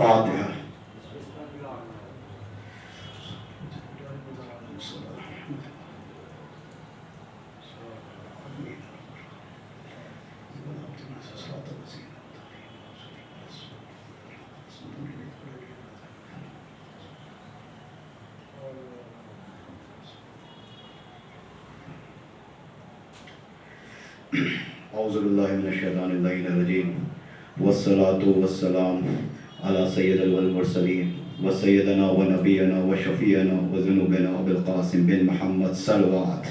فاتحہ۔ اعوذ باللہ من الشیطان الرجیم والصلاة والسلام علی سید المرسلین وسیدنا ونبینا وشفیعنا وذنوبنا ابوالقاسم بن محمد صلوات۔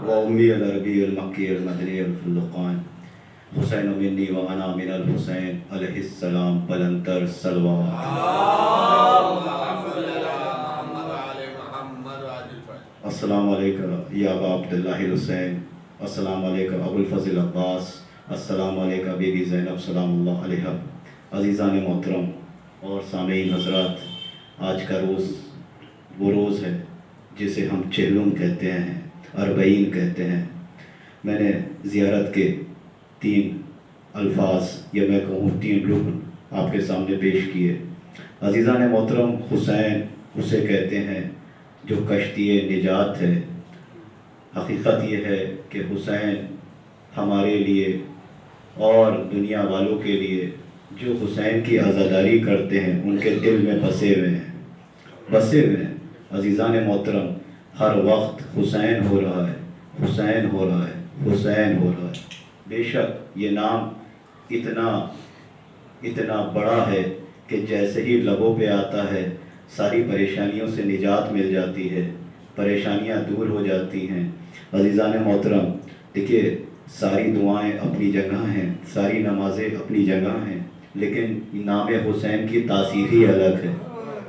وأمی العربی المکی المدنی الفلقان حسین منی وانا من الحسین علیہ السلام بلندر صلوات۔ السلام علیکم یا ابا عبداللہ الحسین، السلام علیکم ابو الفضل عباس، السلام علیکم بی بی زینب سلام اللہ علیہ۔ عزیزان محترم اور سامعین حضرات، آج کا روز وہ روز ہے جسے ہم چہلم کہتے ہیں، اربعین کہتے ہیں۔ میں نے زیارت کے 3 الفاظ یا میں کہوں 3 رکن آپ کے سامنے پیش کیے۔ عزیزان محترم، حسین اسے کہتے ہیں جو کشتی نجات ہے۔ حقیقت یہ ہے کہ حسین ہمارے لیے اور دنیا والوں کے لیے جو حسین کی عزاداری کرتے ہیں ان کے دل میں بسے ہوئے ہیں۔ عزیزان محترم، ہر وقت حسین ہو رہا ہے، حسین ہو رہا ہے، حسین ہو رہا ہے۔ بے شک یہ نام اتنا بڑا ہے کہ جیسے ہی لبوں پہ آتا ہے ساری پریشانیوں سے نجات مل جاتی ہے، پریشانیاں دور ہو جاتی ہیں۔ عزیزان محترم، دیکھیے ساری دعائیں اپنی جگہ ہیں، ساری نمازیں اپنی جگہ ہیں، لیکن نام حسین کی تاثیر ہی الگ ہے،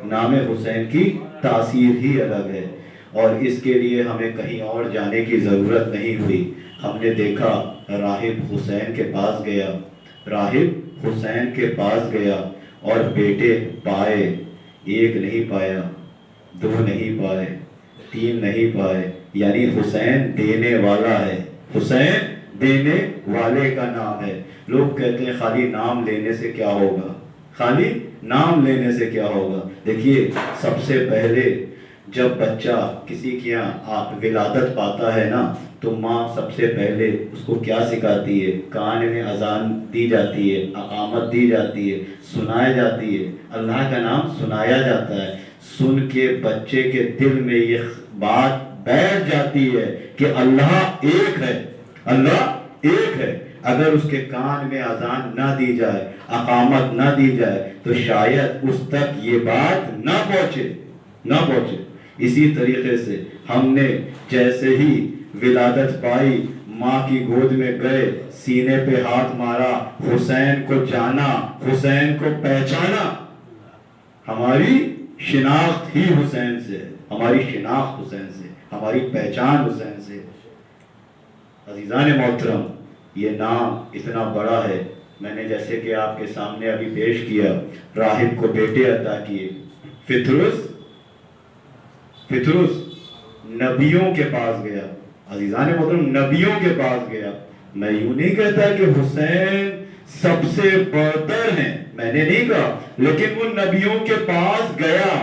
نام حسین کی تاثیر ہی الگ ہے۔ اور اس کے لیے ہمیں کہیں اور جانے کی ضرورت نہیں ہوئی۔ ہم نے دیکھا راہب حسین کے پاس گیا، راہب حسین کے پاس گیا اور بیٹے پائے، 1 نہیں پایا، 2 نہیں پائے، 3 نہیں پائے، یعنی حسین دینے والا ہے، حسین دینے والے کا نام ہے۔ لوگ کہتے ہیں خالی نام لینے سے کیا ہوگا، خالی نام لینے سے کیا ہوگا۔ دیکھیے سب سے پہلے جب بچہ کسی کے یہاں ولادت پاتا ہے نا تو ماں سب سے پہلے اس کو کیا سکھاتی ہے؟ کان میں اذان دی جاتی ہے، اقامت دی جاتی ہے، سنائی جاتی ہے، اللہ کا نام سنایا جاتا ہے۔ سن کے بچے کے دل میں یہ بات بیٹھ جاتی ہے کہ اللہ ایک ہے، اللہ ایک ہے۔ اگر اس کے کان میں اذان نہ دی جائے، اقامت نہ دی جائے تو شاید اس تک یہ بات نہ پہنچے۔ اسی طریقے سے ہم نے جیسے ہی ولادت پائی، ماں کی گود میں گئے، سینے پہ ہاتھ مارا، حسین کو جانا، حسین کو پہچانا۔ ہماری شناخت ہی حسین سے، ہماری شناخت حسین سے، ہماری پہچان حسین سے۔ عزیزان محترم، یہ نام اتنا بڑا ہے۔ میں نے جیسے کہ آپ کے سامنے ابھی پیش کیا، راہب کو بیٹے عطا کیے۔ فطرس نبیوں کے پاس گیا، عزیزان محترم نبیوں کے پاس گیا۔ میں یوں نہیں کہتا کہ حسین سب سے برتر ہیں، میں نے نہیں کہا، لیکن وہ نبیوں کے پاس گیا،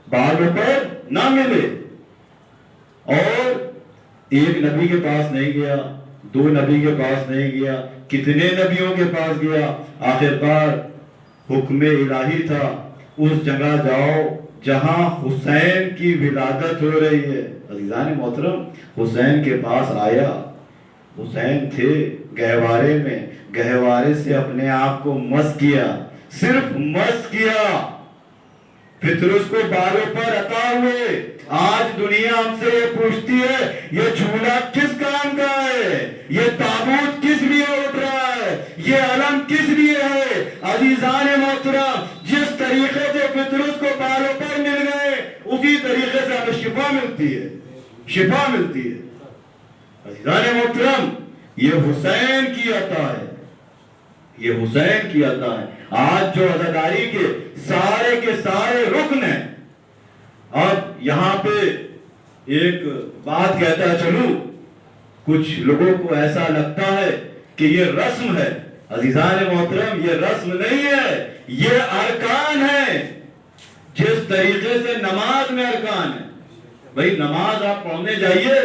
بالوں پر نہ ملے۔ اور 1 نبی کے پاس نہیں گیا، 2 نبی کے پاس نہیں گیا، کتنے نبیوں کے پاس گیا۔ آخرکار حکم الہی تھا اس جگہ جاؤ جہاں حسین کی ولادت ہو رہی ہے۔ عزیزان محترم، حسین کے پاس آیا، حسین تھے گہوارے میں، گہوارے سے اپنے آپ کو مس کیا، صرف مس کیا۔ فطرس کو بالوں پر عطا ہوئے۔ آج دنیا ہم سے یہ پوچھتی ہے یہ جھولا کس کام کا ہے، یہ تابوت کس لیے اٹھ رہا ہے، یہ علم کس لیے ہے۔ عزیزان محترم، جس طریقے سے فطرس کو بالوں پر مل گئے اسی طریقے سے ہمیں شفا ملتی ہے، شفا ملتی ہے۔ عزیزان محترم، یہ حسین کی عطا ہے، یہ حسین کی عطا ہے۔ آج جو عزاداری کے سارے رکن ہیں۔ اب یہاں پہ ایک بات کہتا چلوں، کچھ لوگوں کو ایسا لگتا ہے کہ یہ رسم ہے. عزیزان محترم یہ رسم نہیں ہے، یہ ارکان ہے. جس طریقے سے نماز میں ارکان ہے. بھائی نماز آپ پڑھنے جائیے،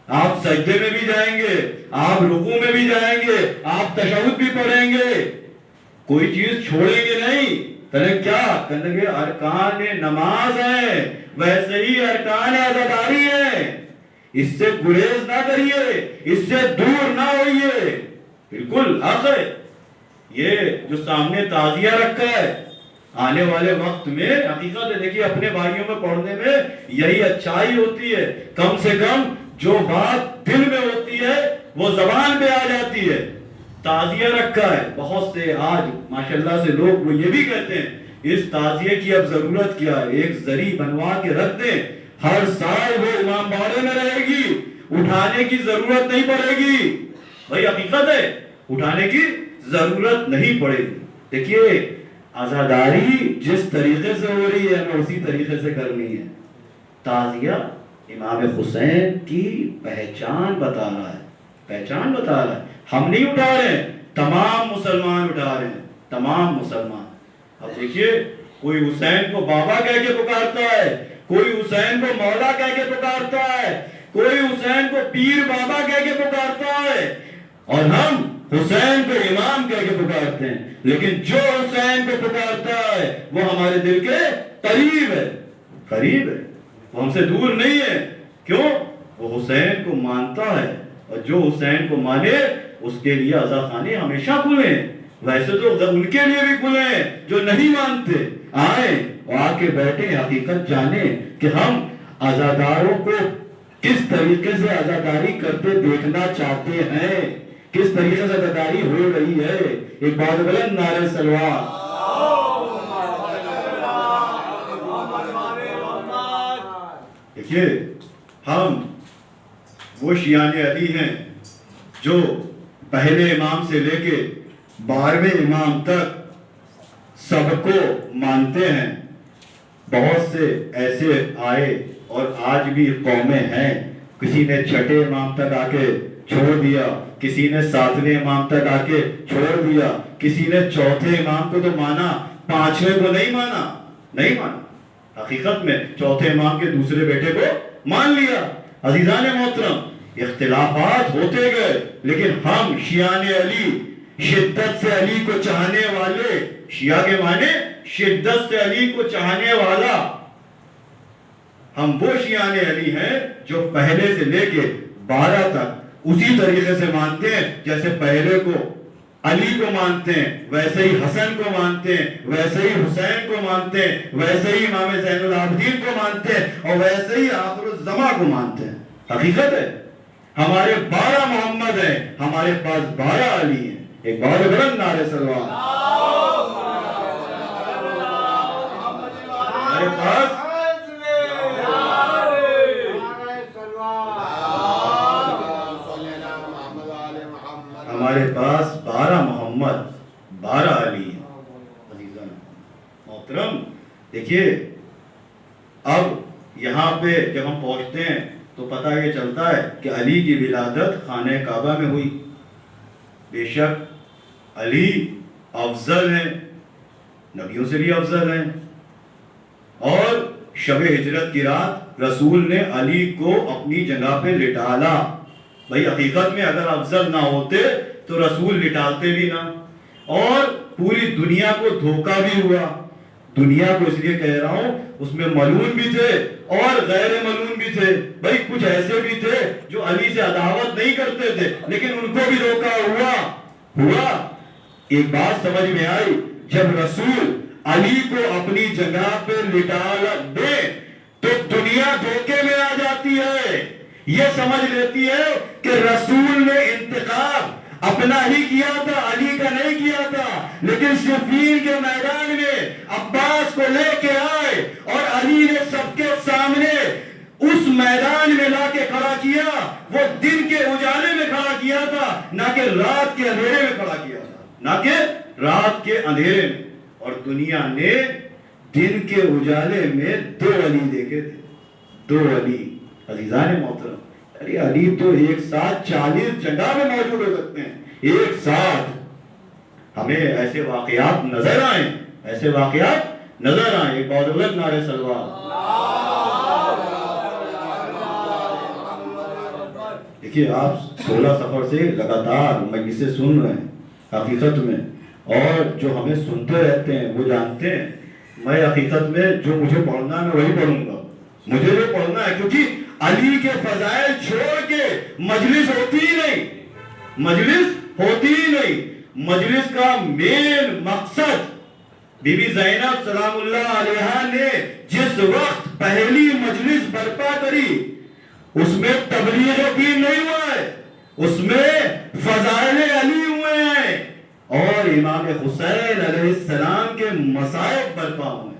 آپ سجدے میں بھی جائیں گے، آپ رکوع میں بھی جائیں گے، آپ تشہد بھی پڑھیں گے، کوئی چیز چھوڑیں گے نہیں. کیا کہنے گے ارکان نماز ہیں، ویسے ہی ارکان عزاداری ہیں. اس سے گریز نہ کریے، اس سے دور نہ ہوئیے. بالکل آخر یہ جو سامنے تعزیہ رکھا ہے آنے والے وقت میں حقیقت ہے. دیکھیے اپنے بھائیوں میں پڑھنے میں یہی اچھائی ہوتی ہے، کم سے کم جو بات دل میں ہوتی ہے وہ زبان پہ آ جاتی ہے. تعزیہ رکھا ہے. بہت سے آج ماشاءاللہ سے لوگ وہ یہ بھی کہتے ہیں اس تعزیے کی اب ضرورت کیا ہے، ایک زری بنوا کے رکھ دیں، ہر سال وہ امام باڑے میں رہے گی، اٹھانے کی ضرورت نہیں پڑے گی. بھائی حقیقت ہے اٹھانے کی ضرورت نہیں پڑے گی. دیکھیے عزاداری جس طریقے سے ہو رہی ہے ہمیں اسی طریقے سے کرنی ہے. تعزیہ امام حسین کی پہچان بتا رہا ہے، پہچان بتا رہا ہے. ہم نہیں اٹھا رہے ہیں، تمام مسلمان اٹھا رہے ہیں، تمام مسلمان. اب دیکھیے کوئی حسین کو بابا کہہ کے پکارتا ہے، کوئی حسین کو مولا کہہ کے پکارتا ہے، کوئی حسین کو پیر بابا کہہ کے پکارتا ہے، اور ہم حسین کو امام کہہ کے پکارتے ہیں. لیکن جو حسین کو پکارتا ہے وہ ہمارے دل کے قریب ہے، قریب ہے، وہ ہم سے دور نہیں ہے. کیوں؟ وہ حسین کو مانتا ہے، اور جو حسین کو مانے اس کے لیے عزا خانے ہمیشہ کھلے ہیں. ویسے تو ان کے لیے بھی کھلے ہیں جو نہیں مانتے. آئیں اور آ کے بیٹھیں، حقیقت جانیں کہ ہم عزاداروں کو کس طریقے سے عزاداری کرتے دیکھنا چاہتے ہیں، کس طریقے سے عزاداری ہو رہی ہے. ایک بات بلند نعرہ سلوات. دیکھیے ہم وہ شیعان علی ہیں جو پہلے امام سے لے کے 12ویں امام تک سب کو مانتے ہیں. بہت سے ایسے آئے اور آج بھی قومیں ہیں، کسی نے چھٹے امام تک آ کے چھوڑ دیا، کسی نے 7ویں امام تک آ کے چھوڑ دیا، کسی نے چوتھے امام کو تو مانا، 5ویں کو نہیں مانا، نہیں مانا. حقیقت میں چوتھے امام کے دوسرے بیٹے کو مان لیا. عزیزان محترم اختلافات ہوتے گئے، لیکن ہم شیعان علی، شدت سے علی کو چاہنے والے، شیعہ کے معنی شدت سے علی کو چاہنے والا، ہم وہ شیعان علی ہیں جو پہلے سے لے کے 12 تک اسی طریقے سے مانتے ہیں. جیسے پہلے کو علی کو مانتے ہیں ویسے ہی حسن کو مانتے ہیں، ویسے ہی حسین کو مانتے ہیں، ویسے ہی امام زین العابدین کو مانتے ہیں، اور ویسے ہی آخر الزماں کو مانتے ہیں. حقیقت ہے ہمارے 12 محمد ہیں، ہمارے پاس 12 علی ہیں. ایک بہت بلند نعرہ سلوات. ہمارے پاس ہمارے پاس 12 محمد، 12 علی ہیں. عزیزان محترم دیکھیے اب یہاں پہ جب ہم پہنچتے ہیں تو پتہ یہ چلتا ہے کہ علی کی ولادت خانہ کعبہ میں ہوئی. بے شک علی افضل ہیں، نبیوں سے بھی افضل ہیں. اور شب ہجرت کی رات رسول نے علی کو اپنی جگہ پہ لٹالا. بھائی حقیقت میں اگر افضل نہ ہوتے تو رسول لٹالتے بھی نہ. اور پوری دنیا کو دھوکہ بھی ہوا. دنیا کو اس لیے کہہ رہا ہوں اس میں ملعون بھی تھے اور غیر ملعون بھی تھے. بھائی کچھ ایسے بھی تھے جو علی سے عداوت نہیں کرتے تھے لیکن ان کو بھی دھوکہ ہوا. ایک بات سمجھ میں آئی، جب رسول علی کو اپنی جگہ پہ لٹال دے تو دنیا دھوکے میں آ جاتی ہے. یہ سمجھ لیتی ہے کہ رسول نے انتخاب اپنا ہی کیا تھا، علی کا نہیں کیا تھا. لیکن صفین کے میدان میں عباس کو لے کے آئے اور علی نے سب کے سامنے اس میدان میں لا کے کھڑا کیا. وہ دن کے اجالے میں کھڑا کیا تھا، نہ کہ رات کے اندھیرے میں کھڑا کیا تھا، نہ کہ رات کے اندھیرے میں. اور دنیا نے دن کے اجالے میں 2 علی دیکھے تھے، 2 علی. عزیزان محترم ارے علی تو ایک ساتھ 40 جگہ میں موجود ہو سکتے ہیں. ایک ساتھ ہمیں ایسے واقعات نظر آئیں، ایسے واقعات نظر آئیں. ایک بہت بلند نعرہ سلوات. دیکھیے آپ 16 سفر سے لگاتار مجلسیں سن رہے ہیں حقیقت میں، اور جو ہمیں سنتے رہتے ہیں وہ جانتے ہیں میں حقیقت میں جو مجھے پڑھنا ہے میں وہی پڑھوں گا. مجھے جو پڑھنا ہے، کیونکہ علی کے فضائل چھوڑ کے مجلس ہوتی ہی نہیں. مجلس ہوتی ہی نہیں. مجلس کا مین مقصد بی بی زینب سلام اللہ علیہا نے جس وقت پہلی مجلس برپا کری اس میں تبلیغ دین نہیں ہوا ہے، اس میں فضائل علی ہوئے ہیں اور امام حسین علیہ السلام کے مصائب برپا ہوئے ہیں.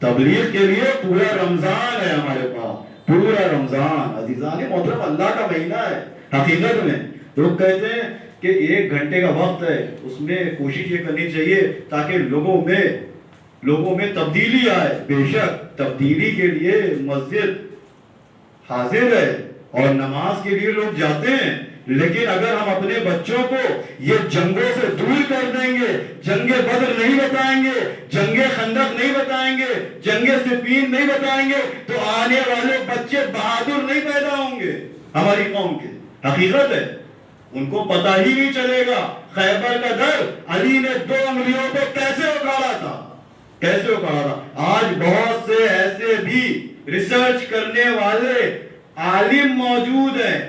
تبلیغ کے لیے پورا رمضان ہے ہمارے پاس، پورا رمضان. عزیزان محترم اللہ کا مہینہ ہے. حقیقت میں لوگ کہتے ہیں کہ 1 گھنٹے کا وقت ہے، اس میں کوشش یہ کرنی چاہیے تاکہ لوگوں میں تبدیلی آئے. بے شک تبدیلی کے لیے مسجد حاضر ہے اور نماز کے لیے لوگ جاتے ہیں، لیکن اگر ہم اپنے بچوں کو یہ جنگوں سے دور کر دیں گے، جنگ بدر نہیں بتائیں گے، جنگ خندق نہیں بتائیں گے، جنگ صفین نہیں بتائیں گے، تو آنے والے بچے بہادر نہیں پیدا ہوں گے ہماری قوم کے. حقیقت ہے ان کو پتہ ہی نہیں چلے گا خیبر کا در علی نے 2 انگلیوں پہ کیسے اکھاڑا تھا، کیسے اکھاڑا تھا. آج بہت سے ایسے بھی ریسرچ کرنے والے عالم موجود ہیں،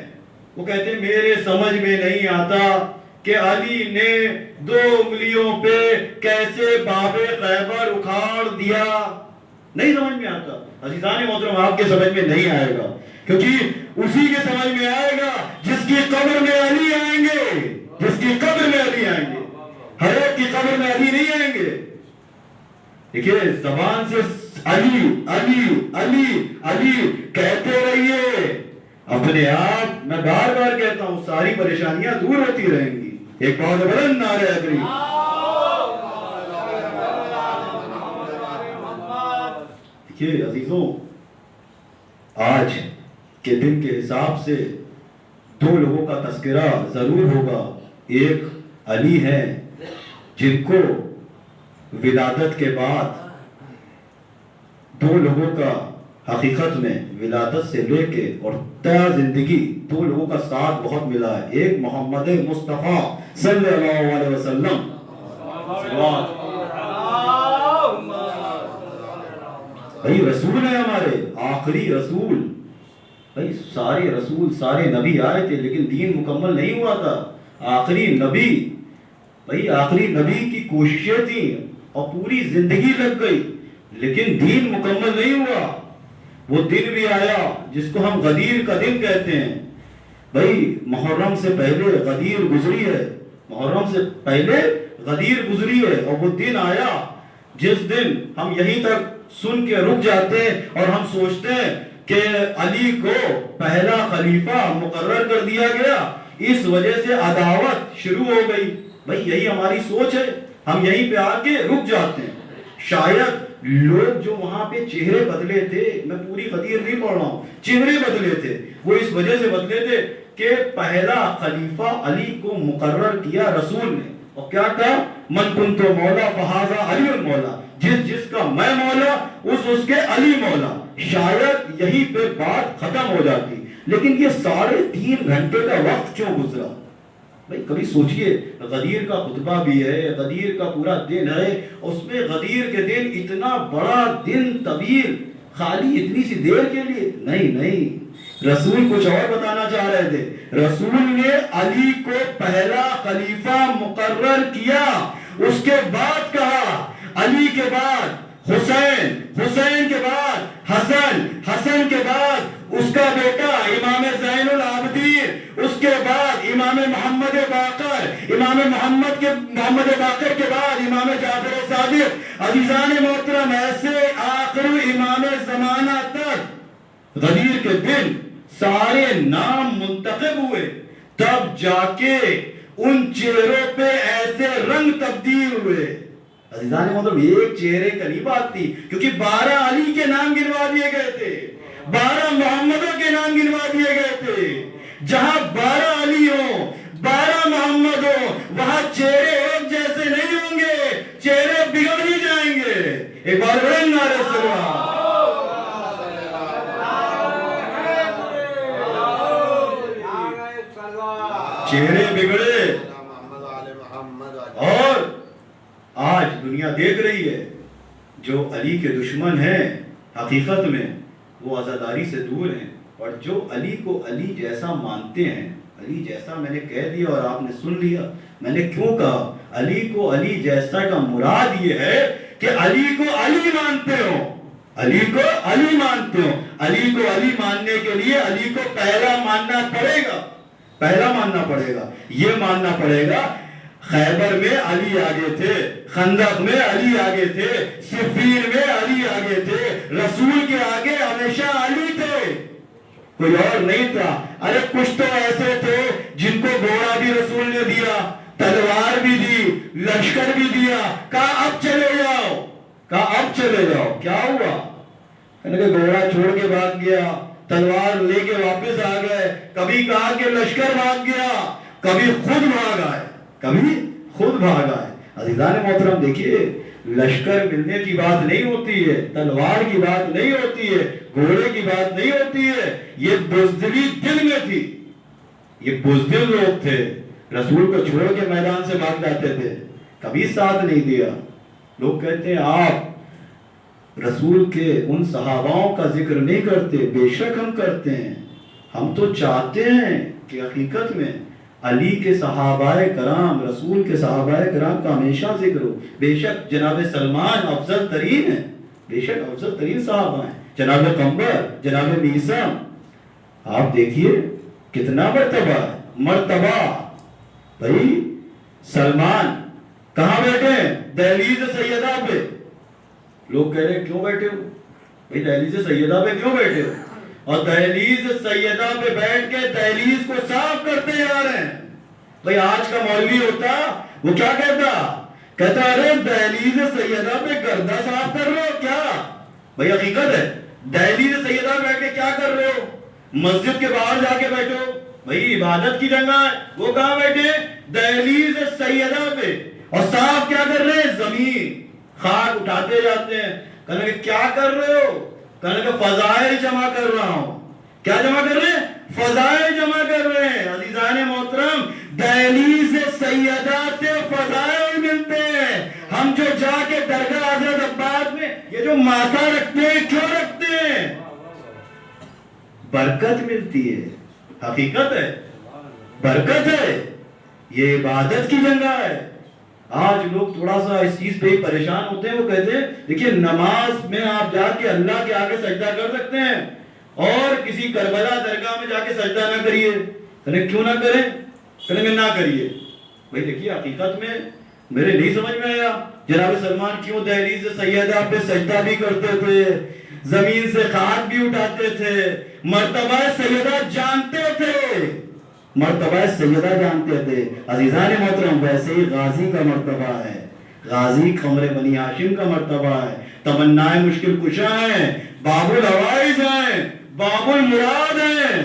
وہ کہتے ہیں میرے سمجھ میں نہیں آتا کہ علی نے 2 انگلیوں پہ کیسے باب خیبر اکھاڑ دیا. نہیں سمجھ میں آتا. عزیزان محترم آپ کے سمجھ میں نہیں آئے گا، کیونکہ اسی کے سمجھ میں آئے گا جس کی قبر میں علی آئیں گے، جس کی قبر میں علی آئیں گے. ہر ایک کی قبر میں علی نہیں آئیں گے. دیکھیے زبان سے علی علی علی علی کہتے رہیے، اپنے آپ میں بار بار کہتا ہوں ساری پریشانیاں دور ہوتی رہیں گی. ایک بہت بلند نعرہ اگری. دیکھیے عزیزوں آج کے دن کے حساب سے 2 لوگوں کا تذکرہ ضرور ہوگا. ایک علی ہے جن کو ولادت کے بعد 2 لوگوں کا حقیقت میں ولادت سے لے کے اور طے زندگی 2 لوگوں کا ساتھ بہت ملا ہے. ایک محمد مصطفیٰ صلی اللہ علیہ وسلم، بھائی رسول ہے ہمارے آخری رسول. بھائی سارے رسول سارے نبی آئے تھے لیکن دین مکمل نہیں ہوا تھا. آخری نبی، بھائی آخری نبی کی کوششیں تھیں اور پوری زندگی لگ گئی لیکن دین مکمل نہیں ہوا. وہ دن بھی آیا جس کو ہم غدیر کا دن کہتے ہیں. بھائی محرم سے پہلے غدیر گزری ہے، محرم سے پہلے غدیر گزری ہے، اور وہ دن آیا جس دن ہم یہیں تک سن کے رک جاتے ہیں اور ہم سوچتے ہیں کہ علی کو پہلا خلیفہ مقرر کر دیا گیا، اس وجہ سے عداوت شروع ہو گئی. بھئی یہی ہماری سوچ ہے، ہم یہیں پہ آ کے رک جاتے ہیں. شاید لوگ جو وہاں پہ چہرے بدلے تھے، میں پوری غدیر نہیں پڑھ رہا ہوں، چہرے بدلے تھے، وہ اس وجہ سے بدلے تھے کہ پہلا خلیفہ علی کو مقرر کیا رسول نے، اور کیا کہا من کنت مولا فہذا علی المولا، جس کا میں مولا اس کے علی مولا. شاید یہی پہ بات ختم ہو جاتی، لیکن یہ 3.5 گھنٹے کا وقت کیوں گزرا؟ بھائی کبھی سوچئے غدیر کا خطبہ بھی ہے، غدیر کا پورا دن ہے، اس میں غدیر کے دن اتنا بڑا دن طویل خالی اتنی سی دیر کے لیے نہیں. رسول کچھ اور بتانا چاہ رہے تھے. رسول نے علی کو پہلا خلیفہ مقرر کیا، اس کے بعد کہا علی کے بعد حسین، حسین کے بعد حسن، حسن کے بعد اس کا بیٹا امام زین العابدین، اس کے بعد امام محمد باقر، امام محمد باقر کے بعد امام جعفر صادق. عزیزان محترم ایسے آخری امام زمانہ تک غدیر کے دن سارے نام منتخب ہوئے، تب جا کے ان چہروں پہ ایسے رنگ تبدیل ہوئے. عزیزان مطلب ایک چہرے کا نہیں بات تھی، کیونکہ 12 علی کے نام گنوا دیے گئے تھے، 12 محمدوں کے نام گنوا دیے گئے تھے. جہاں 12 علی ہوں، 12 چہرے بگڑے، اور آج دنیا دیکھ رہی ہے جو علی کے دشمن ہیں حقیقت میں وہ عزاداری سے دور ہیں، اور جو علی کو علی جیسا مانتے ہیں، علی جیسا میں نے کہہ دیا اور آپ نے سن لیا، میں نے کیوں کہا علی کو علی جیسا کا مراد یہ ہے کہ علی کو علی مانتے ہو، علی کو علی مانتے ہو۔ علی کو علی ماننے کے لیے علی کو پہلا ماننا پڑے گا، پہلا ماننا پڑے گا، یہ ماننا پڑے گا خیبر میں علی آگے تھے، خندق میں علی آگے تھے، صفین میں علی آگے تھے، رسول کے آگے ہمیشہ علی تھے، کوئی اور نہیں تھا۔ ارے کچھ تو ایسے تھے جن کو گھوڑا بھی رسول نے دیا، تلوار بھی دی، لشکر بھی دیا، کہا اب چلے جاؤ، کہا اب چلے جاؤ، کیا ہوا؟ کہ گھوڑا چھوڑ کے بھاگ گیا، تلوار لے کے واپس آ گئے، کبھی کہا کہ لشکر بھاگ گیا، کبھی خود بھاگ آئے، کبھی خود بھاگ آئے۔ عزیزان محترم دیکھیے، لشکر ملنے کی بات نہیں ہوتی ہے، تلوار کی بات نہیں ہوتی ہے، گھوڑے کی بات نہیں ہوتی ہے، یہ بزدلی دل میں تھی، یہ بزدل لوگ تھے، رسول کو چھوڑ کے میدان سے بھاگ جاتے تھے، کبھی ساتھ نہیں دیا۔ لوگ کہتے ہیں آپ رسول کے ان صحاباؤں کا ذکر نہیں کرتے، بے شک ہم کرتے ہیں، ہم تو چاہتے ہیں کہ حقیقت میں علی کے صحابہ کرام، رسول کے صحابہ کرام کا ہمیشہ ذکر ہو۔ بے شک جناب سلمان افضل ترین ہیں، بے شک افضل ترین صحابہ ہیں، جناب قمبر، جناب میثم، آپ دیکھیے کتنا مرتبہ ہے، مرتبہ۔ بھائی سلمان کہاں بیٹھے ہیں؟ دہلیز سیدہ پہ۔ لوگ کہہ رہے ہیں کیوں بیٹھے ہو؟ بھائی دہلیز سیدہ پہ کیوں بیٹھے ہو؟ اور دہلیز سیدہ پہ بیٹھ کے دہلیز کو صاف کرتے جا رہے ہیں۔ بھائی آج کا مولوی ہوتا وہ کیا کہتا؟ کہتا ارے دہلیز سیدہ پہ گردہ صاف کر رہے ہو کیا؟ بھائی حقیقت ہے، دہلیز سیدہ پہ بیٹھ کے کیا کر رہے ہو؟ مسجد کے باہر جا کے بیٹھو، بھائی عبادت کی جگہ ہے، وہ کہاں بیٹھے؟ دہلیز سیدہ پہ، اور صاف کیا کر رہے ہیں؟ زمین، خاک اٹھاتے جاتے ہیں۔ کہنے کہ کیا کر رہے ہو؟ کہنے کہ فضائل جمع کر رہا ہوں۔ کیا جمع کر رہے ہیں؟ فضائل جمع کر رہے ہیں۔ عزیزان محترم، دہلیز سیدہ سے فضائل ملتے ہیں۔ ہم جو جا کے درگاہ حضرت عباس میں یہ جو ماتھا رکھتے ہیں، کیوں رکھتے ہیں؟ برکت ملتی ہے، حقیقت ہے، برکت ہے، یہ عبادت کی جگہ ہے۔ آج لوگ تھوڑا سا اس چیز پہ پریشان ہوتے ہیں، وہ کہتے ہیں دیکھیے نماز میں آپ جا کے اللہ کے آگے سجدہ کر سکتے ہیں، اور کسی کربلا درگاہ میں جا کے سجدہ نہ کریے۔ کہنے کیوں نہ کریں؟ کہنے نہ کریے۔ بھائی دیکھیے حقیقت میں میرے نہیں سمجھ میں آیا جناب سلمان کیوں دہلیز سیدہ پہ سجدہ بھی کرتے تھے، زمین سے خاک بھی اٹھاتے تھے، مرتبہ سیدہ جانتے تھے، مرتبہ سیدہ جانتے تھے۔ عزیزان محترم ویسے ہی غازی کا مرتبہ ہے، غازی قمر بنی ہاشم کا مرتبہ ہے، تمنائے مشکل کشا ہیں، باب الحوائج ہیں، باب المراد ہیں۔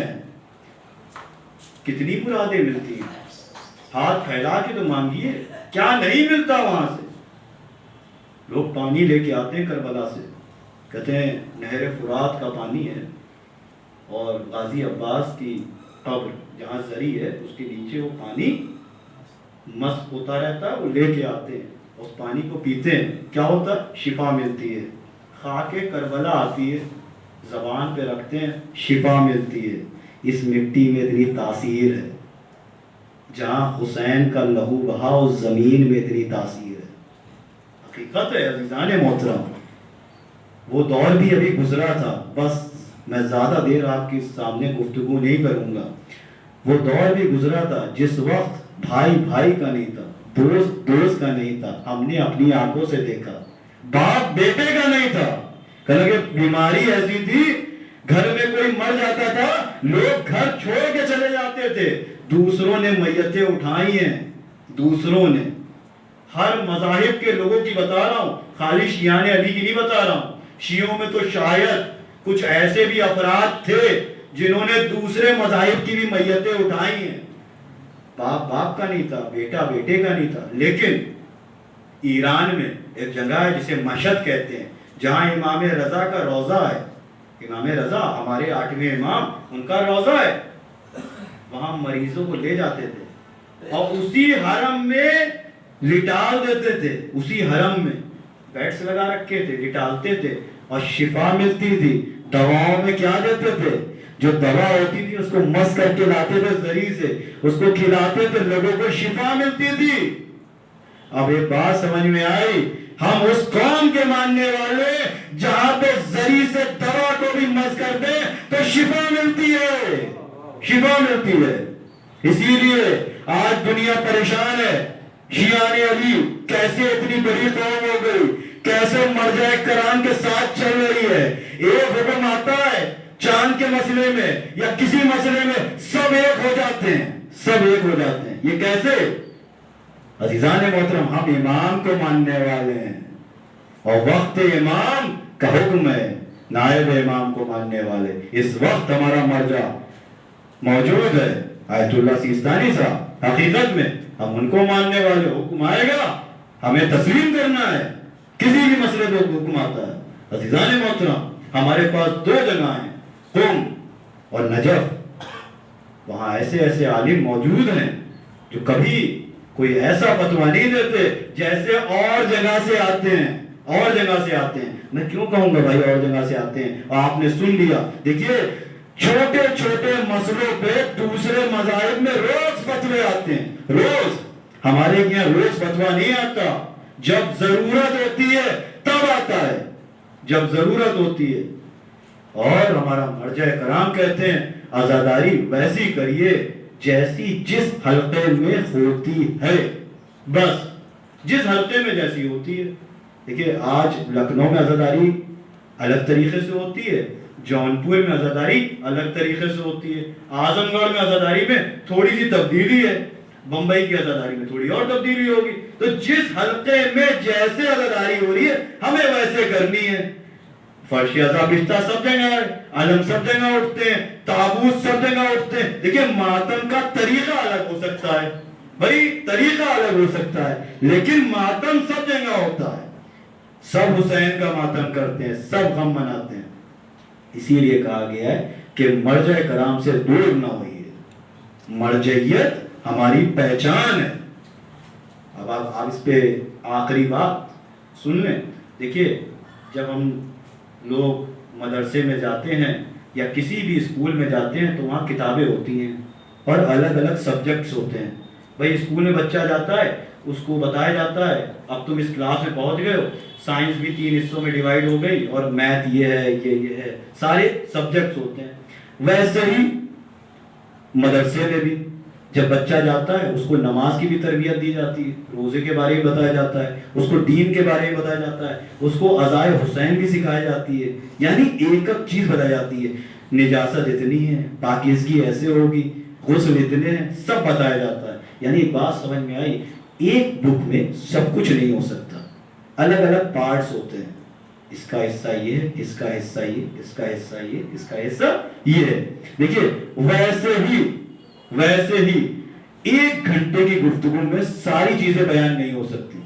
کتنی مرادیں ملتی ہیں، ہاتھ پھیلا کے تو مانگیے، کیا نہیں ملتا وہاں سے۔ لوگ پانی لے کے آتے ہیں کربلا سے، کہتے ہیں نہر فرات کا پانی ہے، اور غازی عباس کی قبر جہاں زری ہے اس کے نیچے وہ پانی مست ہوتا رہتا ہے، وہ لے کے آتے ہیں، اس پانی کو پیتے ہیں، کیا ہوتا ہے؟ شفا ملتی ہے۔ خاک کربلا آتی ہے، زبان پہ رکھتے ہیں، شفا ملتی ہے۔ اس مٹی میں اتنی تاثیر ہے، جہاں حسین کا لہو بہا اس زمین میں اتنی تاثیر ہے، حقیقت ہے۔ عزیزان محترم وہ دور بھی ابھی گزرا تھا، بس میں زیادہ دیر آپ کے سامنے گفتگو نہیں کروں گا۔ وہ دور بھی گزرا تھا جس وقت بھائی بھائی کا نہیں تھا، دوست دوست کا نہیں تھا، ہم نے اپنی آنکھوں سے دیکھا، باپ بیٹے کا نہیں تھا، کہ بیماری ایسی تھی گھر میں کوئی مر جاتا تھا لوگ گھر چھوڑ کے چلے جاتے تھے۔ دوسروں نے میتیں اٹھائی ہیں، دوسروں نے، ہر مذاہب کے لوگوں کی بتا رہا ہوں، خالی شیعان علی کی نہیں بتا رہا ہوں۔ شیعوں میں تو شاید کچھ ایسے بھی افراد تھے جنہوں نے دوسرے مذاہب کی بھی میتیں اٹھائی ہیں۔ باپ باپ کا نہیں تھا، بیٹا بیٹے کا نہیں تھا۔ لیکن ایران میں ایک جگہ ہے جسے مشہد کہتے ہیں، جہاں امام رضا کا روضہ ہے، امام رضا ہمارے 8ویں امام، ان کا روضہ ہے، وہاں مریضوں کو لے جاتے تھے، اور اسی حرم میں لٹال دیتے تھے، اسی حرم میں بیٹس لگا رکھے تھے، لٹالتے تھے اور شفا ملتی تھی۔ دواؤں میں کیا دیتے تھے؟ جو دوا ہوتی تھی اس کو مس کر کے لاتے تھے زری سے، اس کو کھلاتے تھے، لوگوں کو شفا ملتی تھی۔ اب ایک بات سمجھ میں آئی، ہم اس قوم کے ماننے والے جہاں پہ زری سے دوا کو بھی مس کر دے تو شفا ملتی ہے، شفا ملتی ہے۔ اسی لیے آج دنیا پریشان ہے۔ شیعان علی کیسے اتنی بڑی قوم ہو گئی، کیسے مرجع کرام کے ساتھ چل رہی ہے۔ ایک حکم آتا ہے چاند کے مسئلے میں یا کسی مسئلے میں سب ایک ہو جاتے ہیں، سب ایک ہو جاتے ہیں۔ یہ کیسے؟ عزیزان محترم، ہم امام کو ماننے والے ہیں اور وقت امام کا حکم ہے، نائب امام کو ماننے والے۔ اس وقت ہمارا مرجع موجود ہے آیت اللہ سیستانی صاحب، حقیقت میں ہم ان کو ماننے والے، حکم آئے گا ہمیں تسلیم کرنا ہے، کسی بھی مسئلے کو حکم آتا ہے۔ عزیزان محترم، ہمارے پاس دو جگہ ہیں، قم اور نجف، وہاں ایسے ایسے عالم موجود ہیں جو کبھی کوئی ایسا فتویٰ نہیں دیتے جیسے اور جگہ سے آتے ہیں، اور جگہ سے آتے ہیں۔ میں کیوں کہوں گا بھائی اور جگہ سے آتے ہیں؟ آپ نے سن لیا، دیکھیے چھوٹے چھوٹے مسئلوں پہ دوسرے مذاہب میں روز فتوے آتے ہیں، روز۔ ہمارے یہاں روز فتویٰ نہیں آتا، جب ضرورت ہوتی ہے تب آتا ہے، جب ضرورت ہوتی ہے۔ اور ہمارا مرجع کرام کہتے ہیں عزاداری ویسی کریے جیسی جس حلقے میں ہوتی ہے، بس جس حلقے میں جیسی ہوتی ہے۔ دیکھیے آج لکھنؤ میں عزاداری الگ طریقے سے ہوتی ہے، جونپور میں عزاداری الگ طریقے سے ہوتی ہے، اعظم گڑھ میں عزاداری میں تھوڑی سی تبدیلی ہے، بمبئی کی عزاداری میں تھوڑی اور تبدیلی ہوگی۔ تو جس حلقے میں جیسے عزاداری ہو رہی ہے ہمیں ویسے کرنی ہے۔ فرش ازا بستہ سب جگہ ہے، علم سب جگہ اٹھتے ہیں، تابوت سب جگہ اٹھتے ہیں۔ دیکھیں ماتم کا طریقہ الگ ہو سکتا ہے بھائی، طریقہ الگ ہو سکتا ہے، لیکن ماتم سب جگہ ہوتا ہے۔ سب حسین کا ماتم کرتے ہیں، سب غم مناتے ہیں۔ اسی لیے کہا گیا ہے کہ مرجع کرام سے دور نہ ہوئیے، مرجعیت ہماری پہچان ہے۔ اب آپ اس پہ آخری بات سن لیں۔ دیکھیے جب ہم لوگ مدرسے میں جاتے ہیں یا کسی بھی اسکول میں جاتے ہیں تو وہاں کتابیں ہوتی ہیں اور الگ الگ سبجیکٹس ہوتے ہیں۔ بھائی اسکول میں بچہ جاتا ہے، اس کو بتایا جاتا ہے اب تم اس کلاس میں پہنچ گئے ہو، سائنس بھی 3 حصوں میں ڈیوائیڈ ہو گئی اور میتھ یہ ہے، یہ ہے، سارے سبجیکٹس ہوتے ہیں۔ ویسے ہی مدرسے میں بھی جب بچہ جاتا ہے اس کو نماز کی بھی تربیت دی جاتی ہے، روزے کے بارے میں بتایا جاتا ہے، اس کو دین کے بارے میں بتایا جاتا ہے، اس کو عزائے حسین بھی سکھائی جاتی ہے، یعنی ایک ایک چیز بتائی جاتی ہے۔ نجاست اتنی ہے، پاکیزگی ایسے ہوگی، غسل اتنے ہیں، سب بتایا جاتا ہے۔ یعنی بات سمجھ میں آئی، ایک بک میں سب کچھ نہیں ہو سکتا، الگ الگ پارٹس ہوتے ہیں، اس کا حصہ یہ ہے، اس کا حصہ یہ، اس کا حصہ یہ، اس کا حصہ یہ ہے۔ دیکھیے ویسے ہی 1 گھنٹے کی گفتگو میں ساری چیزیں بیان نہیں ہو سکتی،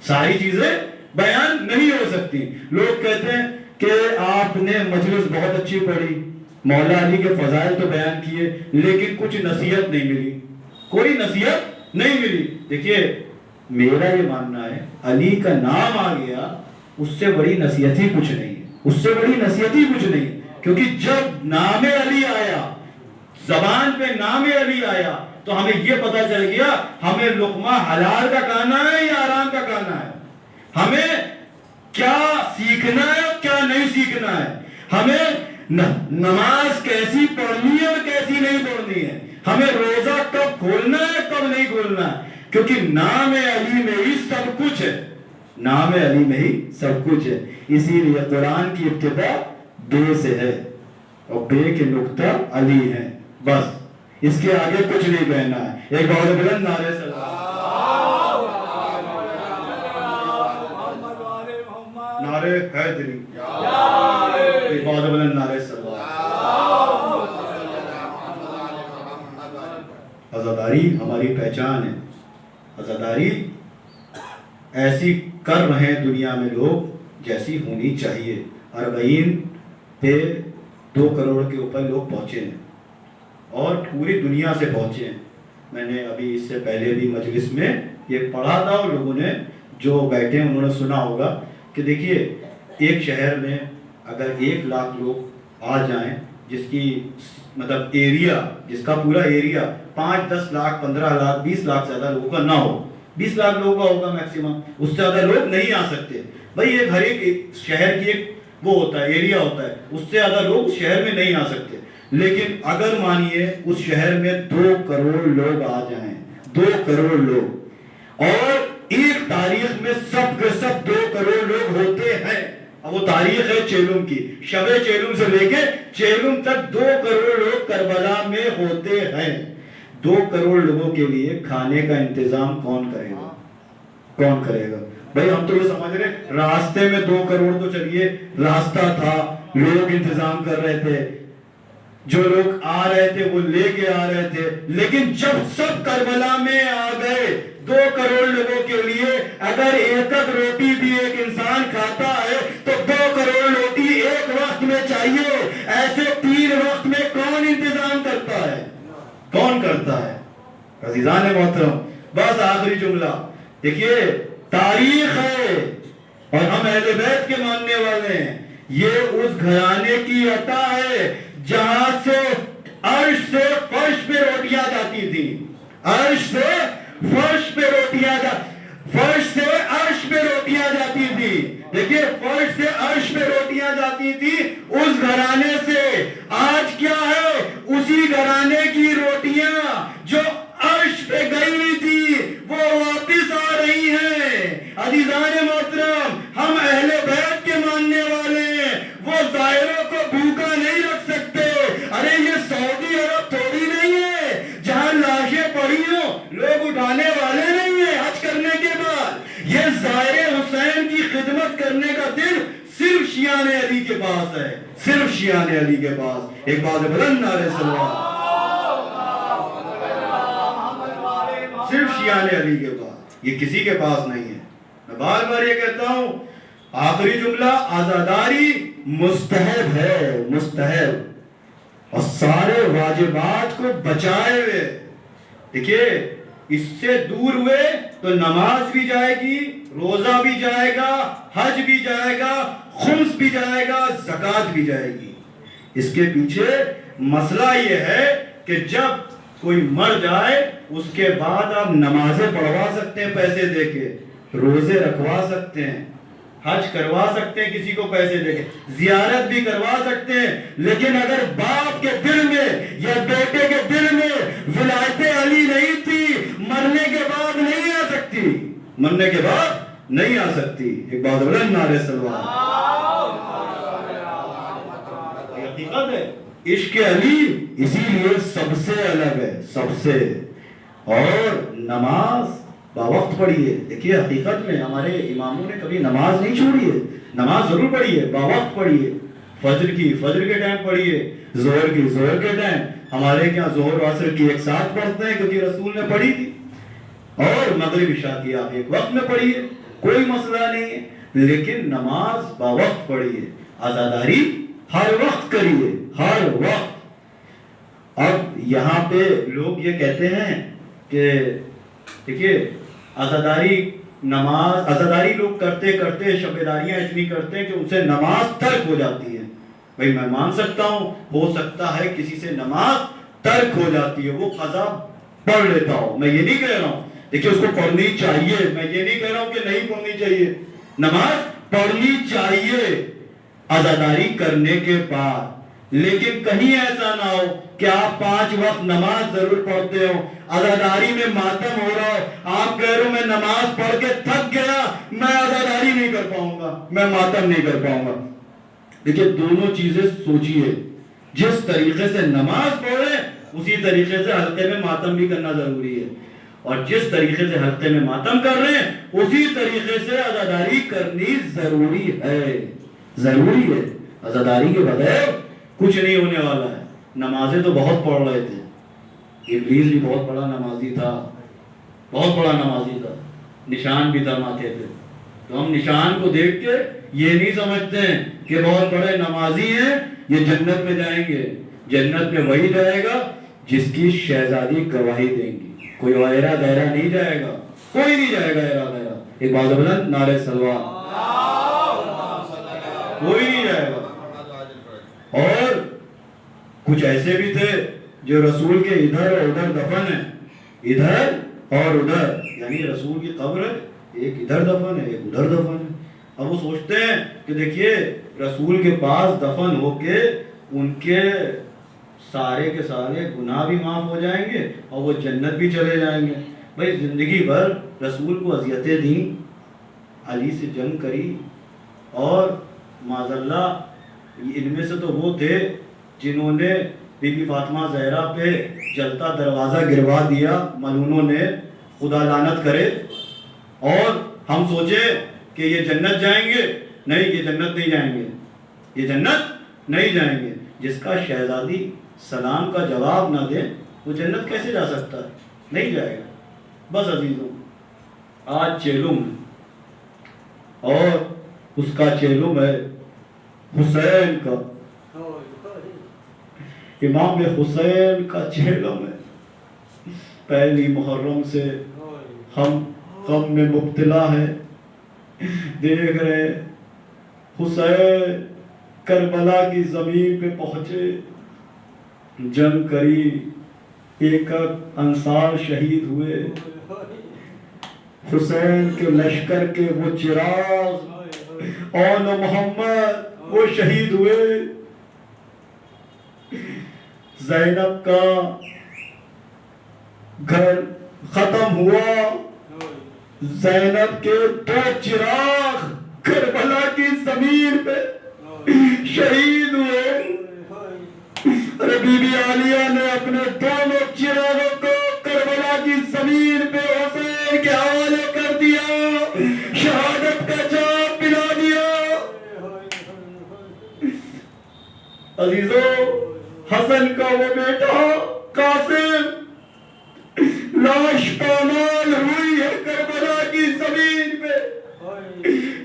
ساری چیزیں بیان نہیں ہو سکتی۔ لوگ کہتے ہیں کہ آپ نے مجلس بہت اچھی پڑھی، مولا علی کے فضائل تو بیان کیے لیکن کچھ نصیحت نہیں ملی، کوئی نصیحت نہیں ملی۔ دیکھیے میرا یہ ماننا ہے علی کا نام آ گیا اس سے بڑی نصیحت ہی کچھ نہیں ہے، اس سے بڑی نصیحت ہی کچھ نہیں، کیونکہ جب نام علی آیا، زبان پہ نام علی آیا تو ہمیں یہ پتہ چل گیا ہمیں لقمہ حلال کا کھانا ہے یا حرام کا کھانا ہے، ہمیں کیا سیکھنا ہے اور کیا نہیں سیکھنا ہے، ہمیں نماز کیسی پڑھنی ہے اور کیسی نہیں پڑھنی ہے، ہمیں روزہ کب کھولنا ہے کب نہیں کھولنا ہے، کیونکہ نام علی میں ہی سب کچھ ہے، نام علی میں ہی سب کچھ ہے۔ اسی لیے قرآن کی ابتدا بے سے ہے اور بے کے نقطہ علی ہے، بس اس کے آگے کچھ نہیں کہنا ہے۔ ایک بہت بلند نعرہ نعرے حیدری، ایک بہت بلند نعرہ عزاداری ہماری پہچان ہے۔ عزاداری ایسی کر رہے ہیں دنیا میں لوگ جیسی ہونی چاہیے۔ 40 پہ 2 کروڑ کے اوپر لوگ پہنچے ہیں اور پوری دنیا سے پہنچے ہیں۔ میں نے ابھی اس سے پہلے بھی مجلس میں یہ پڑھا تھا، اور لوگوں نے جو بیٹھے انہوں نے سنا ہوگا کہ دیکھیے ایک شہر میں اگر 1,00,000 لوگ آ جائیں، جس کی مطلب ایریا، جس کا پورا ایریا 5, 10 لاکھ، 15 لاکھ، 20 لاکھ سے زیادہ لوگوں کا نہ ہو، 20 لاکھ لوگوں کا ہوگا میکسیمم، اس سے زیادہ لوگ نہیں آ سکتے. بھائی ایک ہر ایک شہر کی ایک وہ ہوتا ہے، ایریا ہوتا ہے، اس سے زیادہ لوگ اس شہر میں نہیں آ سکتے. لیکن اگر مانیے اس شہر میں 2 کروڑ لوگ آ جائیں، 2 کروڑ لوگ، اور ایک تاریخ میں سب کے سب 2 کروڑ لوگ ہوتے ہیں. اب وہ تاریخ ہے چیلم کی، شب چیلم سے لے کے چیلم تک 2 کروڑ لوگ کربلا میں ہوتے ہیں. 2 کروڑ لوگوں کے لیے کھانے کا انتظام کون کرے گا؟ کون کرے گا؟ بھائی ہم تو یہ سمجھ رہے راستے میں 2 کروڑ تو چلیے راستہ تھا، لوگ انتظام کر رہے تھے، جو لوگ آ رہے تھے وہ لے کے آ رہے تھے. لیکن جب سب کربلا میں آ گئے 2 کروڑ لوگوں کے لیے اگر ایک روٹی بھی ایک انسان کھاتا ہے تو 2 کروڑ روٹی ایک وقت میں چاہیے. ایسے 3 وقت میں کون انتظام کرتا ہے؟ کون کرتا ہے؟ عزیزان محترم، بس آخری جملہ دیکھیے، تاریخ ہے اور ہم اہل بیت کے ماننے والے ہیں. یہ اس گھرانے کی عطا ہے جہاں سے عرش سے فرش پہ روٹیاں جاتی تھی، عرش سے فرش پہ روٹیاں فرش سے عرش پہ روٹیاں جاتی تھی. دیکھیے فرش سے عرش پہ روٹیاں جاتی تھی اس گھرانے سے. آج کیا ہے؟ اسی گھرانے کی روٹیاں جو عرش پہ گئی ہوئی تھی وہ واپس آ رہی ہیں. عزیزان محترم، ہم اہل بیت کے ماننے والے ہیں، وہ ظاہروں کو بھوکا نہیں رکھ سکتے. ارے یہ سعودی عرب تھوڑی نہیں ہے جہاں لاشیں پڑی ہوں لوگ اٹھانے والے نہیں ہیں حج کرنے کے بعد. یہ ظاہر حسین کی خدمت کرنے کا دل صرف شیعان علی کے پاس ہے، صرف شیعان علی کے پاس. ایک بات بلند نعرے سلوات، صرف شیعان علی کے پاس، یہ کسی کے پاس نہیں ہے. میں بار بار یہ کہتا ہوں، آخری جملہ، عزاداری مستحب ہے، مستحب، اور سارے واجبات کو بچائے ہوئے. دیکھیے اس سے دور ہوئے تو نماز بھی جائے گی، روزہ بھی جائے گا، حج بھی جائے گا، خمس بھی جائے گا، زکوٰۃ بھی جائے گی. اس کے پیچھے مسئلہ یہ ہے کہ جب کوئی مر جائے اس کے بعد آپ نمازیں پڑھوا سکتے ہیں پیسے دے کے، روزے رکھوا سکتے ہیں، حج کروا سکتے ہیں کسی کو پیسے دے کے، زیارت بھی کروا سکتے ہیں. لیکن اگر باپ کے دل میں یا بیٹے کے دل میں ولایت علی نہیں تھی، مرنے کے بعد نہیں آ سکتی، مرنے کے بعد نہیں آ سکتی. ایک بات بلند نعرے سلوات. حقیقت ہے عشق علی اسی لیے سب سے الگ ہے، سب سے. اور نماز باوقت پڑھیے. دیکھیے حقیقت میں ہمارے اماموں نے کبھی نماز نہیں چھوڑی ہے، نماز ضرور پڑھیے، باوقت پڑھیے. فجر کی فجر کے ٹائم پڑھیے، ظہر کی ظہر کے ٹائم. ہمارے کیا ظہر و عصر کی ایک ساتھ پڑھتے ہیں کیونکہ رسول نے پڑھی تھی. اور مغرب عشاء کی آپ ایک وقت میں پڑھیے، کوئی مسئلہ نہیں ہے. لیکن نماز باوقت پڑھیے، عزاداری ہر وقت کریے، ہر وقت. اب یہاں پہ لوگ یہ کہتے ہیں کہ دیکھیے عزاداری نماز، عزاداری لوگ کرتے کرتے شبیداریاں اتنی کرتے ہیں کہ ان سے نماز ترک ہو جاتی ہے. بھئی میں مان سکتا ہوں، ہو سکتا ہے کسی سے نماز ترک ہو جاتی ہے، وہ قضا پڑھ لیتا ہوں، میں یہ نہیں کہہ رہا ہوں. دیکھیے اس کو پڑھنی چاہیے، میں یہ نہیں کہہ رہا ہوں کہ نہیں پڑھنی چاہیے، نماز پڑھنی چاہیے عزاداری کرنے کے بعد. لیکن کہیں ایسا نہ ہو کہ آپ 5 وقت نماز ضرور پڑھتے ہو، عزاداری میں ماتم ہو رہا ہو، آپ کہہ رہے ہو میں نماز پڑھ کے تھک گیا، میں عزاداری نہیں کر پاؤں گا، میں ماتم نہیں کر پاؤں گا. دیکھیے دونوں چیزیں سوچیے. جس طریقے سے نماز پڑھے اسی طریقے سے حلقے میں ماتم بھی کرنا ضروری ہے، اور جس طریقے سے حلقے میں ماتم کر رہے ہیں اسی طریقے سے عزاداری کرنی ضروری ہے، ضروری ہے. عزاداری کے بغیر کچھ نہیں ہونے والا ہے. نمازیں تو بہت پڑھ رہے تھے، ابلیس بھی بہت بڑا نمازی تھا، بہت بڑا نمازی تھا، نشان بھی تھا ماتھے پہ. تو ہم نشان کو دیکھ کے یہ نہیں سمجھتے ہیں کہ بہت بڑے نمازی ہیں یہ جنت میں جائیں گے. جنت میں وہی جائے گا جس کی شہزادی گواہی دیں گی. کوئی ایرا دائرہ نہیں جائے گا، کوئی نہیں جائے گا ایرا دائرہ. ایک بات بلند نعرہ سلوات. کوئی نہیں جائے گا. اور کچھ ایسے بھی تھے جو رسول کے ادھر اور ادھر دفن ہیں، ادھر اور ادھر، یعنی رسول کی قبر ایک ادھر دفن ہے ایک ادھر دفن ہے. اب وہ سوچتے ہیں کہ دیکھیے رسول کے پاس دفن ہو کے ان کے سارے کے سارے گناہ بھی معاف ہو جائیں گے اور وہ جنت بھی چلے جائیں گے. بھائی زندگی بھر رسول کو اذیتیں دیں، علی سے جنگ کری، اور معاذ اللہ ان میں سے تو وہ تھے جنہوں نے بی بی فاطمہ زہرا پہ جلتا دروازہ گروا دیا ملعونوں نے، خدا لعنت کرے. اور ہم سوچے کہ یہ جنت جائیں گے، نہیں یہ جنت نہیں جائیں گے، یہ جنت نہیں جائیں گے. جس کا شہزادی سلام کا جواب نہ دے وہ جنت کیسے جا سکتا ہے؟ نہیں جائے گا. بس عزیزوں آج چیلم ہے، اور اس کا چیلم ہے حسین کا. امام حسین کا چیلم ہے. پہلی محرم سے ہم غم میں مبتلا ہے، دیکھ رہے حسین کربلا کی زمین پہ پہنچے، جنگ کری، ایک انصار شہید ہوئے. حسین کے لشکر کے وہ چراغ اون محمد وہ شہید ہوئے. زینب کا گھر ختم ہوا، زینب کے 2 چراغ کربلا کی زمین پہ شہید ہوئے. اور بی بی عالیہ نے اپنے دونوں چراغوں کو کربلا کی زمین پہ حسین کے حوالے کر دیا، شہادت کا جام پلا دیا. عزیزوں حسن کا وہ بیٹا قاسم لاش پامال ہوئی ہے کربلا کی زمین پہ،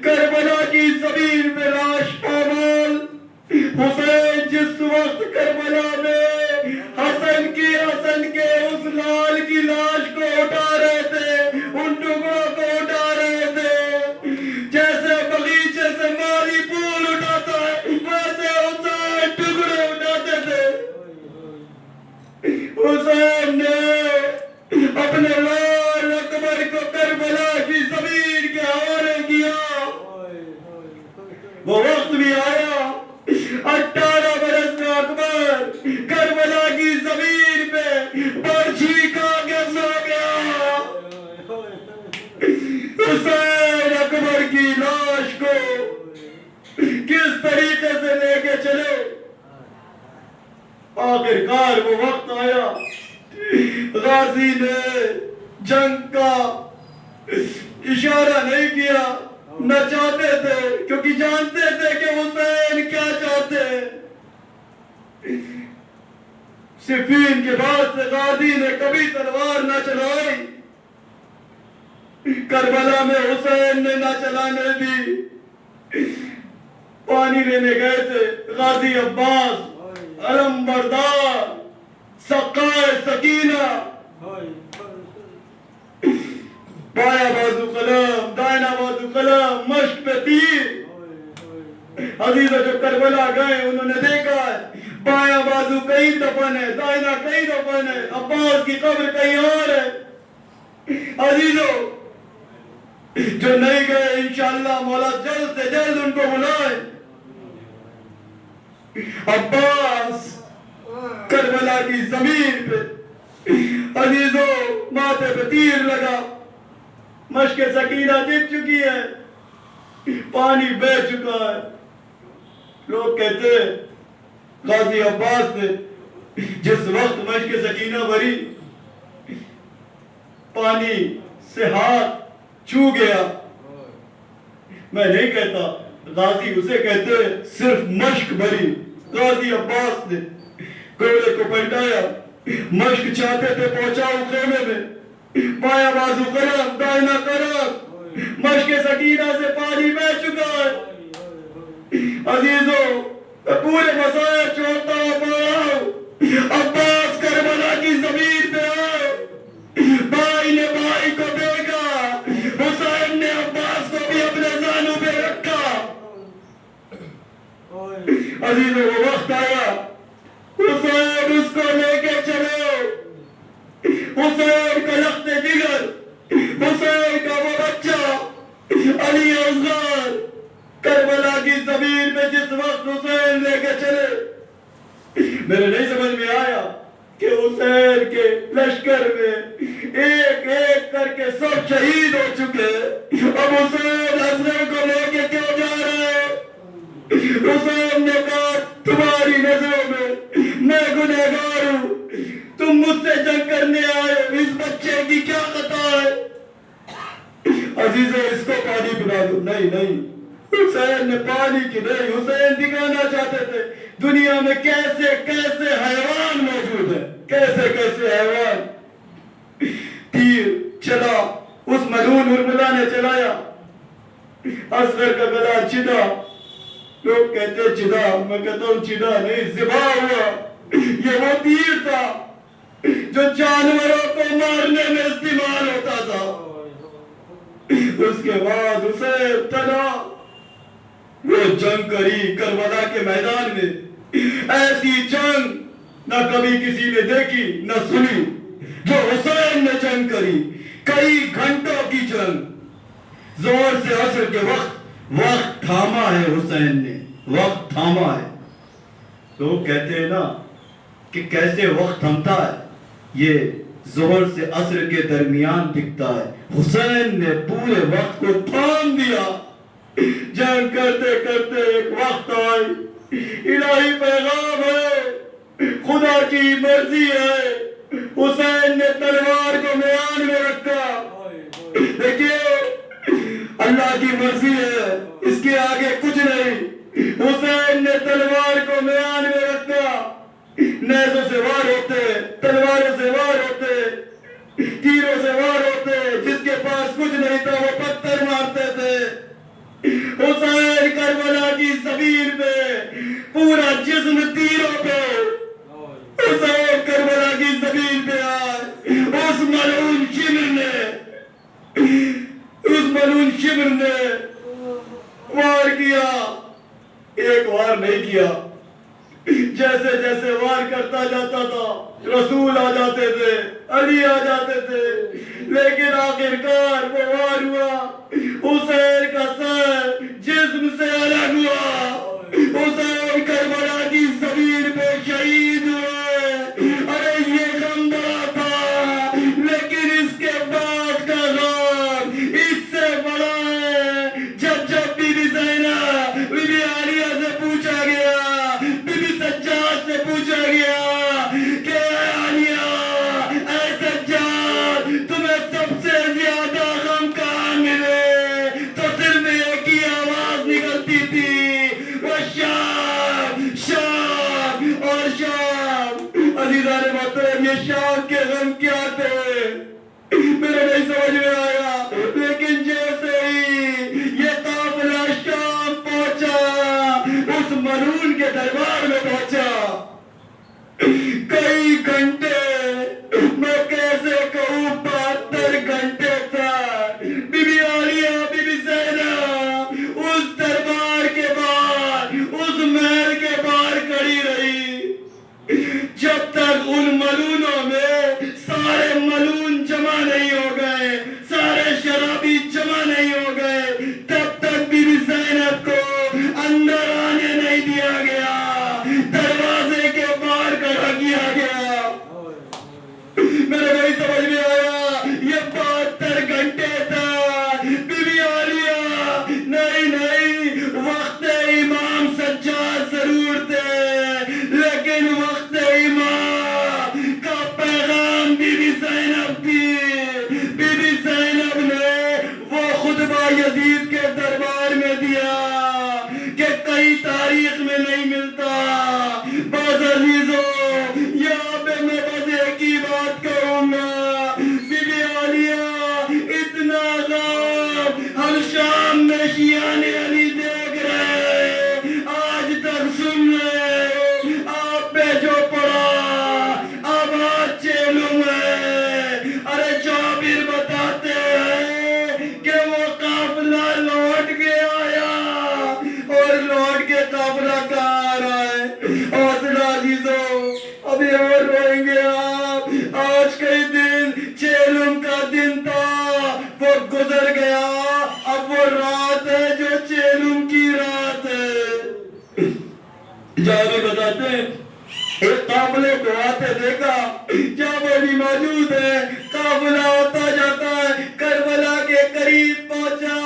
کربلا کی زمین پہ لاش پامال. حسین جس وقت کربلا میں حسن کے اس لال کی لاش کو اٹھا رہے تھے، ان ٹکڑوں کو اٹھا رہے تھے، جیسے بغیچے سے ماری پھول اٹھاتا ہے ویسے حسین ٹکڑے اٹھاتے تھے. حسین نے اپنے لال اکبر کو کربلا کی زمین کے حوالے کیا. وہ وقت بھی آیا 18 برس میں اکبر کربلا کی زمین پہ برچھی کا کے سو گیا. حسین اکبر کی لاش کو کس طریقے سے لے کے چلے. آخرکار وہ وقت آیا، غازی نے جنگ کا اشارہ نہیں کیا، نہ چاہتے تھے کیونکہ جانتے تھے کہ حسین کیا چاہتے ہیں. صفین کے بعد سے غازی نے کبھی تلوار نہ چلائی، کربلا میں حسین نے نہ چلانے دی. پانی لینے گئے تھے غازی عباس علم بردار سقائے سکینہ، بایاں بازو قلم دائنا بازو قلم مشق پہ تیر. عزیزوں جب کربلا گئے انہوں نے دیکھا ہے بایاں بازو کہیں دفن ہے، دائنا کہیں دفن ہے، عباس کی قبر کہیں اور ہے. عزیزوں جو نہیں گئے انشاءاللہ مولا جلد سے جلد ان کو بلائے. عباس کربلا کی زمین پہ عزیزوں ماتھے پہ تیر لگا، مشق سکینہ جت چکی ہے، پانی بہہ چکا ہے. لوگ کہتے ہیں غازی عباس نے جس وقت مشق سکینہ بھری پانی سے ہاتھ چھو گیا. میں نہیں کہتا، غازی اسے کہتے ہیں صرف مشق بھری. غازی عباس نے گھوڑے کو پلٹایا، مشق چاہتے تھے پہنچاؤ خیمے میں، بایاں بازو قلم دائنا قلم مشق سکینہ سے پانی بہہ چکا ہے. عزیزوں پورے مسائل چھوڑتا ہوں، عباس کربلا کی زمین پہ آؤ، حسین کا لخت جگر، حسین کا وہ بچہ علی اصغر کربلا کی زمین میں جس وقت حسین لے کے چلے، میرے نہیں سمجھ میں آیا کہ حسین کے لشکر میں ایک ایک کر کے سب شہید ہو چکے، اب حسین اصغر کو لے کے کیوں جا رہے ہیں؟ حسین نے کہا تمہاری نظروں میں گنہگار ہوں، تم مجھ سے جنگ کرنے آئے، اس بچے کی کیا خطا ہے؟ عزیزو اس کو پانی پلا دو، نہیں حسین نے پانی کی نہیں، حسین دکھانا چاہتے تھے دنیا میں کیسے کیسے حیوان موجود ہے، کیسے کیسے حیوان۔ تیر چلا، اس ملعون ارملا نے چلایا، اصغر کا گلا چدا، لوگ کہتے ہیں چدا، میں کہتا ہوں چدا نہیں، ذبح ہوا۔ یہ وہ تیر تھا جو جانوروں کو مارنے میں استعمال ہوتا تھا۔ اس کے بعد حسین تنا وہ جنگ کری کربلا کے میدان میں، ایسی جنگ نہ کبھی کسی نے دیکھی نہ سنی جو حسین نے جنگ کری، کئی گھنٹوں کی جنگ، زور سے عصر کے وقت تھاما ہے حسین نے، وقت تھاما ہے۔ لوگ کہتے ہیں نا کہ کیسے وقت تھمتا ہے، یہ ظہر سے عصر کے درمیان دکھتا ہے، حسین نے پورے وقت کو تھام دیا۔ جنگ کرتے کرتے ایک وقت آئی، الہی پیغام ہے، خدا کی مرضی ہے، حسین نے تلوار کو میان میں رکھا۔ دیکھیے اللہ کی مرضی ہے، اس کے آگے کچھ نہیں۔ حسین نے تلوار کو میان میں رکھا، نیزوں سے وار ہوتے، تلواروں سے وار ہوتے، تیروں سے وار ہوتے، جس کے پاس کچھ نہیں تھا وہ پتھر مارتے تھے۔ حسین کربلا کی زمین پہ پورا جسم تیروں پہ، حسین کربلا کی زمین پہ آئے، اس ملعون شمر نے وار کیا، ایک وار نہیں کیا، جیسے جیسے وار کرتا جاتا تھا رسول آ جاتے تھے، علی آ جاتے تھے، لیکن آخرکار وہ وار ہوا، حسین کا سر جسم سے الگ ہوا، حسین کربلا کی زمین پہ شہید ہوئے۔ ارے یہ غم بڑا تھا، لیکن اس کے بعد کا غم اس سے بڑا ہے۔ جب بی بی زینب، بی بی عالیہ سے پوچھا گیا، بی بی سجاد سے پوچھا گیا کہ اے عالیہ، اے سجاد، تمہیں سب سے زیادہ غم کہاں ملے؟ تو صرف ایک ہی آواز نکلتی تھی، وہ شام، شام اور شام۔ عزیزان محترم، یہ شام کے غم کیا تھے میرے نہیں سمجھ میں آیا، لیکن جیسے ہی یہ قافلہ شام پہنچا، اس ملعون کے دربار میں پہنچا، کئی گھنٹے، میں کیسے کہوں 72 گھنٹے تک بی بی عالیہ، بی بی زینب اس دربار کے باہر، اس محل کے باہر کھڑی رہی، جب تک ان ملعونوں میں سارے ملعون جمع نہیں ہو گئے، سارے شرابی جمع نہیں ہو گئے، تب تک بی بی زینب کو اندر آنے نہیں دیا گیا، دروازے کے باہر کھڑا کیا گیا۔ میرے نہیں سمجھ میں آیا، یہ 72 گھنٹے تھا بی بی عالیہ، نہیں، وقت امام سجاد ضرور تھے، لیکن وقت امام کا پیغام بی بی زینب دی۔ بی بی زینب نے وہ خطبہ یزید کے دربار میں دیا کہ کئی تاریخ میں نہیں ملتا۔ بعض عزیزوں، یہاں پہ میں بس ایک ہی بات کہوں گا، بی بی عالیہ اتنا غم ہم شام میں شیعان علی دیکھ رہے ہیں، آج تک سن رہے ہیں، آپ پہ جو پڑا اب آج چیلوں ہے۔ ارے جابر بتاتے ہیں کہ وہ قافلہ قافلے کو آتے دیکھا، جابر بھی موجود ہے، قافلہ ہوتا جاتا ہے، کربلا کے قریب پہنچا،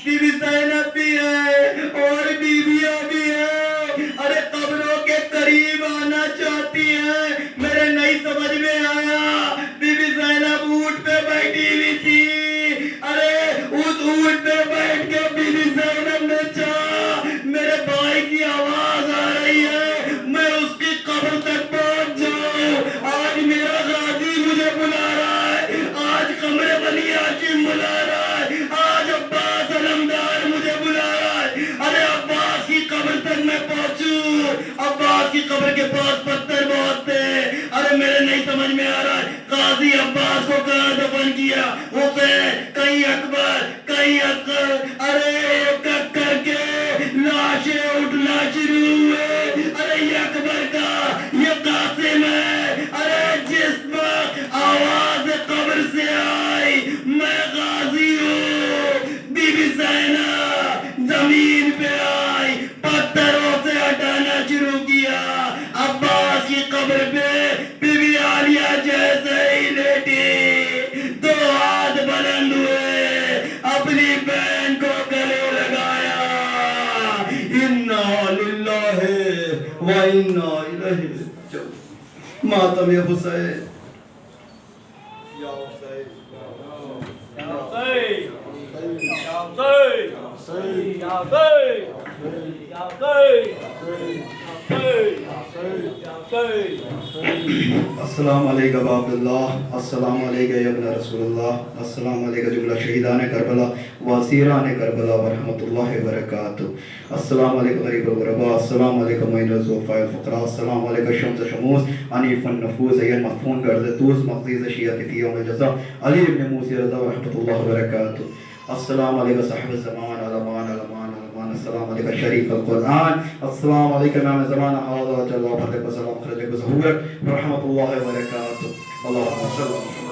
بی بی زینب بھی ہے اور بیویاں بھی ہیں، ارے قبروں کے قریب آنا چاہتی ہیں، میرے نہیں سمجھ میں آیا، بی بی زینب اونٹ پہ بیٹھی ہوئی تھی، ارے اس اونٹ پہ بیٹھ کے بی بی زینب نے چاہا میرے بھائی کی آواز آ رہی ہے، میں اس کی قبر تک پہنچ جاؤں، آج میرا غازی مجھے بلا رہا ہے، آج قمر بنی ہاشم بلا رہا ہے، آج عباس علمدار مجھے بلا رہا ہے، ارے عباس کی قبر تک میں پہنچوں، عباس کی قبر کے پاس پتھر بہت تھے، ارے میرے نہیں سمجھ میں آ رہا ہے قاضی عباس کو کہاں دفن کیا، حسین کہیں اکبر کہیں اصغر، ارے ایک ایک کر کے لاشیں اٹھنا شروع ہوئے، ارے یہ اکبر کا یہ قاسم ہے، ارے جس وقت آواز قبر سے آئی میں غازی ہوں، بی بی زینب زمین پہ آئی، پتھروں سے ہٹانا شروع کیا، عباس کی قبر پہ بی بی عالیہ جیسے ہی لیٹی، دو ہاتھ بلند ہوئے، اپنی بہن کو گلے لگایا، انا للہ و انا الیہ راجعون، ماتم حسین یا حسین السلام علیکم ابا عبداللہ، السلام علیکم یا ابن رسول اللہ، السلام علیکم جملہ شہیدان کربلا واسیران کربلا ورحمۃ اللہ وبرکاتہ، السلام علیکم غریب الغرباء، السلام علیکم معین الضعفاء الفقراء، السلام علیکم شمس شموس عنیف النفوس این مدفون گرد توس مقضیز شیعت فی یوم الجزا علی ابن موسی رضا ورحمۃ اللہ وبرکاتہ، السلام علیکم صاحب الزمان علمان علمان علمان، السلام علیکم شریف القرآن، السلام علیکم امام زمان حاضر جل و فتح و سلام خرج و ظہور رحمۃ اللہ وبرکاتہ، اللہم صلی اللہ